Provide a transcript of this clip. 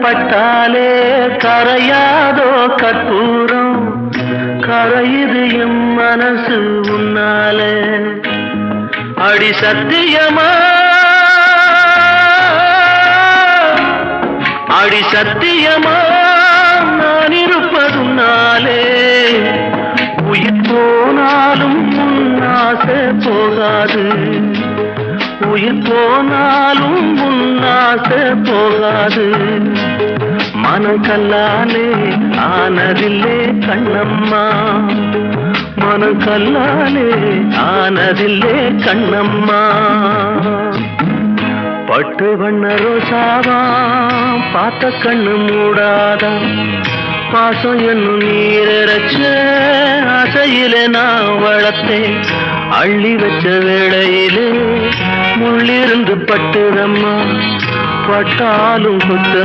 பட்டாலே கரையாதோ கற்பூரம் கரையுது எம் மனசு உன்னாலே அடி சத்தியமா அடி சத்தியமா நான் இருப்பதுனாலே உயிர் போனாலும் உன்னாசை போகாது உயிர் போனாலும் உன்னாசை போகாது மனக்கல்லாலே ஆனதில்லே கண்ணம்மா மனக்கல்லாலே ஆனதில்லே கண்ணம்மா பட்டு வண்ண ரோசாவா பார்த்த கண்ணு மூடாதா பாசம் என்னும் நீரச்ச ஆசையில நான் வளர்த்தேன் அள்ளி வச்ச வேளையிலே முள்ளிருந்து பட்டுதம்மா பட்டாலும் கொத்த